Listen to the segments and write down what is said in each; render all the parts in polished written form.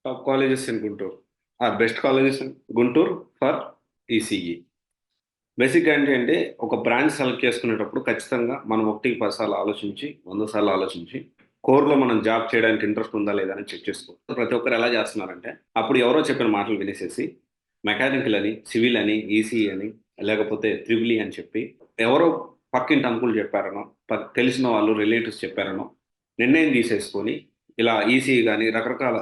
Top colleges in Guntur are best colleges in Guntur for ECE. బేసిక్‌గా ఏంటి అంటే, ఒక బ్రాంచ్ సెలెక్ట్ చేసుకునేటప్పుడు ఖచ్చితంగా మనం 1కి 10 సార్లు ఆలోచించి, 100 సార్లు ఆలోచించి, కోర్‌లో మనం జాబ్ చేయడానికి ఇంట్రెస్ట్ ఉందా లేదా అని చెక్ చేసుకోవాలి. ప్రతి ఒక్కరు ఎలా చేస్తున్నారంటే, అప్పుడు ఎవరో చెప్పిన మాటలు వినేసేసి, మెకానికల్ అని, సివిల్ అని, ఈసీఈ అని, లేకపోతే త్రిబుల్ ఈ అని చెప్పి, ఎవరో పక్కింటి అంకుల్ చెప్పారనో, తెలిసిన వాళ్ళు రిలేటివ్స్ చెప్పారనో, నిర్ణయం తీసేసుకొని, ఇలా ఈసీఈ గాని రకరకాల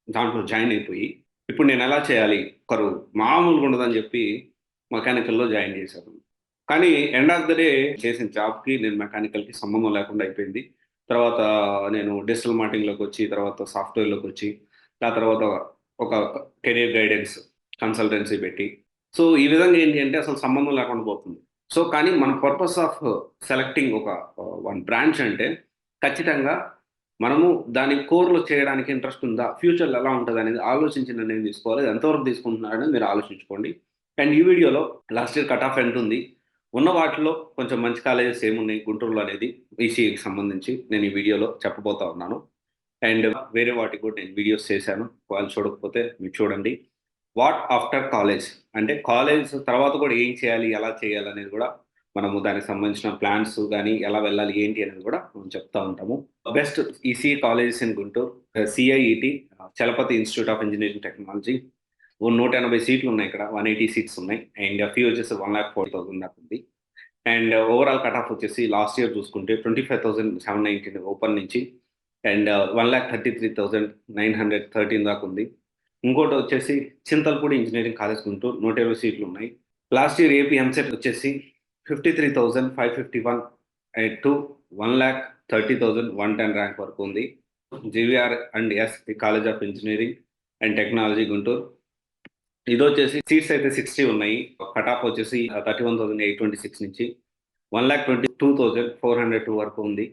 దాంట్లో జాయిన్ అయిపోయి, ఇప్పుడు నేను ఎలా చేయాలి? ఒకరు మామూలుగా ఉండదని చెప్పి మెకానికల్‌లో జాయిన్ చేశారు. కానీ ఎండ్ ఆఫ్ ద డే చేసిన జాబ్‌కి నేను మెకానికల్‌కి సంబంధం లేకుండా అయిపోయింది. తర్వాత నేను డిజిటల్ మార్కెటింగ్‌లోకొచ్చి, తర్వాత సాఫ్ట్‌వేర్‌లోకొచ్చి, ఆ తర్వాత ఒక కెరియర్ గైడెన్స్ కన్సల్టెన్సీ పెట్టి, సో, ఈ విధంగా ఏంటి అంటే అసలు సంబంధం లేకుండా పోతుంది. సో, కానీ మన పర్పస్ ఆఫ్ సెలెక్టింగ్ ఒక వన్ బ్రాంచ్ అంటే ఖచ్చితంగా మనము దాని కోర్‌లో చేయడానికి ఇంట్రెస్ట్ ఉందా? ఫ్యూచర్‌లో ఎలా ఉంటదనేది ఆలోచించి నిర్ణయం తీసుకోవాలి. అది ఎంతవరకు తీసుకుంటున్నారనేది మీరు ఆలోచించుకోండి. అండ్ ఈ వీడియోలో లాస్ట్ ఇయర్ కట్ ఆఫ్ ఎంతుంది? ఉన్న వాటిలో కొంచెం మంచి కాలేజెస్ ఏమున్నాయి గుంటూరులో అనేది ఈసీఈకి సంబంధించి నేను ఈ వీడియోలో చెప్పబోతా ఉన్నాను. అండ్ వేరే వాటికి కూడా నేను వీడియోస్ చేశాను. వాళ్ళు చూడకపోతే మీరు చూడండి. వాట్ ఆఫ్టర్ కాలేజ్ అంటే కాలేజ్ తర్వాత కూడా ఏం చేయాలి? ఎలా చేయాలి? అనేది కూడా మనము దానికి సంబంధించిన ప్లాన్స్ గాని, ఎలా వెళ్ళాలి? ఏంటి? అనేది కూడా మనం చెప్తా ఉంటాము. Best ECE colleges in Guntur, CIET, Chalapathi institute of engineering technology. ఓ 180 సీట్లు ఉన్నాయి ఇక్కడ. 180 సీట్స్ ఉన్నాయి. అండ్ ఫీ వచ్చేసి 1,40,000 దాకా ఉంది. అండ్ ఓవరాల్ కట్ ఆఫ్ వచ్చేసి లాస్ట్ ఇయర్ చూసుకుంటే 25,719 ఓపెన్ నుంచి అండ్ 1,33,913 దాకా ఉంది. ఇంకోటి వచ్చేసి చింతలపూడి ఇంజినీరింగ్ కాలేజ్ గుంటూరు 120 సీట్లు ఉన్నాయి. లాస్ట్ ఇయర్ ఏపీ ఎంసెట్ వచ్చేసి 53,551 టు 1,30,110 ర్యాంక్ వరకు ఉంది. GVR and S college of engineering and technology Guntur ఇదొచ్చేసి సీట్స్ అయితే 60 ఉన్నాయి. కట్ ఆఫ్ వచ్చేసి 31,826 నుంచి 1,22,402 వరకు ఉంది.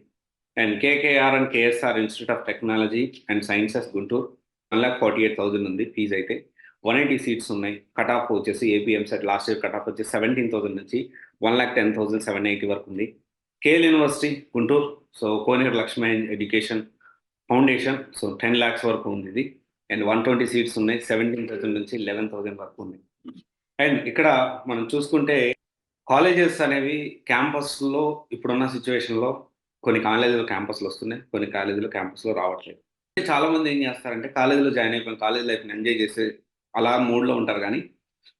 And KKR and KSR institute of technology and sciences Guntur 1,48,000 ఉంది ఫీజ్ అయితే. 180 సీట్స్ ఉన్నాయి. కట్ ఆఫ్ వచ్చేసి AP EAMCET last year cut off వచ్చేసి 17,000 నుంచి 1,10,780 వరకు ఉంది. KL university Guntur, so Koneru Lakshmi education foundation, so 10 lakhs వరకు ఉంది ఇది. అండ్ 120 సీట్స్ ఉన్నాయి. 17,000 నుంచి 11,000 వరకు ఉన్నాయి. అండ్ ఇక్కడ మనం చూసుకుంటే కాలేజెస్ అనేవి క్యాంపస్‌లో ఇప్పుడున్న సిట్యుయేషన్‌లో కొన్ని కాలేజీలు క్యాంపస్‌లో వస్తున్నాయి. కొన్ని కాలేజీలు క్యాంపస్‌లో రావట్లేదు. చాలామంది ఏం చేస్తారంటే కాలేజీలో జాయిన్ అయిపోయాం. కాలేజ్ లైఫ్‌ని ఎంజాయ్ చేసి అలా మూడ్‌లో ఉంటారు గానీ,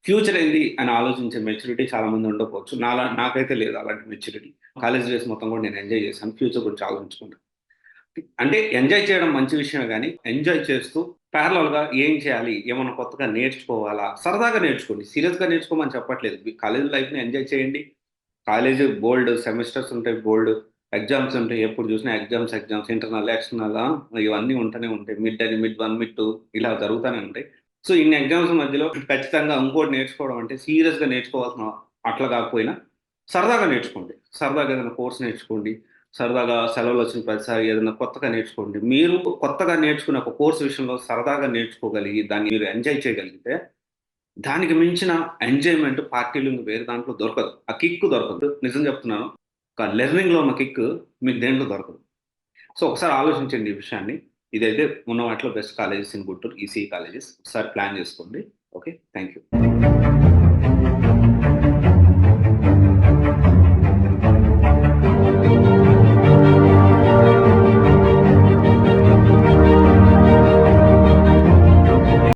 ఫ్యూచర్ ఏంది అని ఆలోచించే మెచ్యూరిటీ చాలామంది ఉండకపోవచ్చు. నాకైతే లేదు అలాంటి మెచ్యూరిటీ. కాలేజ్ డేస్ మొత్తం కూడా నేను ఎంజాయ్ చేశాను. ఫ్యూచర్ గురించి ఆలోచించుకుంటాను. అంటే ఎంజాయ్ చేయడం మంచి విషయమే గానీ, ఎంజాయ్ చేస్తూ ప్యారలల్‌గా ఏం చేయాలి? ఏమన్నా కొత్తగా నేర్చుకోవాలా? సరదాగా నేర్చుకోండి. సీరియస్‌గా నేర్చుకోమని చెప్పట్లేదు. మీ కాలేజ్ లైఫ్‌ని ఎంజాయ్ చేయండి. కాలేజ్ బోలెడు సెమిస్టర్స్ ఉంటాయి. బోలెడు ఎగ్జామ్స్ ఉంటాయి. ఎప్పుడు చూసినా ఎగ్జామ్స్, ఇంటర్నల్, ఎక్స్టర్నల్ ఇవన్నీ ఉంటూనే ఉంటాయి. మిడ్ అని, మిడ్ 1, మిడ్ 2 ఇలా జరుగుతూనే ఉంటాయి. సో, ఇన్ని ఎగ్జామ్స్ మధ్యలో ఖచ్చితంగా ఇంకోటి నేర్చుకోవడం అంటే సీరియస్‌గా నేర్చుకోవాల్సిన అట్లా కాకపోయినా సరదాగా నేర్చుకోండి. సరదాగా ఏదైనా కోర్స్ నేర్చుకోండి. సరదాగా సెలవులొచ్చిన ప్రతిసారి ఏదైనా కొత్తగా నేర్చుకోండి. మీరు కొత్తగా నేర్చుకునే ఒక కోర్స్ విషయంలో సరదాగా నేర్చుకోగలిగి, దాన్ని మీరు ఎంజాయ్ చేయగలిగితే, దానికి మించిన ఎంజాయ్‌మెంట్ పార్టీలు ఇంక వేరే దాంట్లో దొరకదు. ఆ కిక్ దొరకదు. నిజం చెప్తున్నాను. ఒక లెర్నింగ్‌లో ఉన్న కిక్ మీకు దేంట్లో దొరకదు. సో, ఒకసారి ఆలోచించండి ఈ విషయాన్ని. ఇదైతే ఉన్న వాటిలో best colleges in Guntur ECE colleges. ఒకసారి ప్లాన్ చేసుకోండి. ఓకే. Thank you.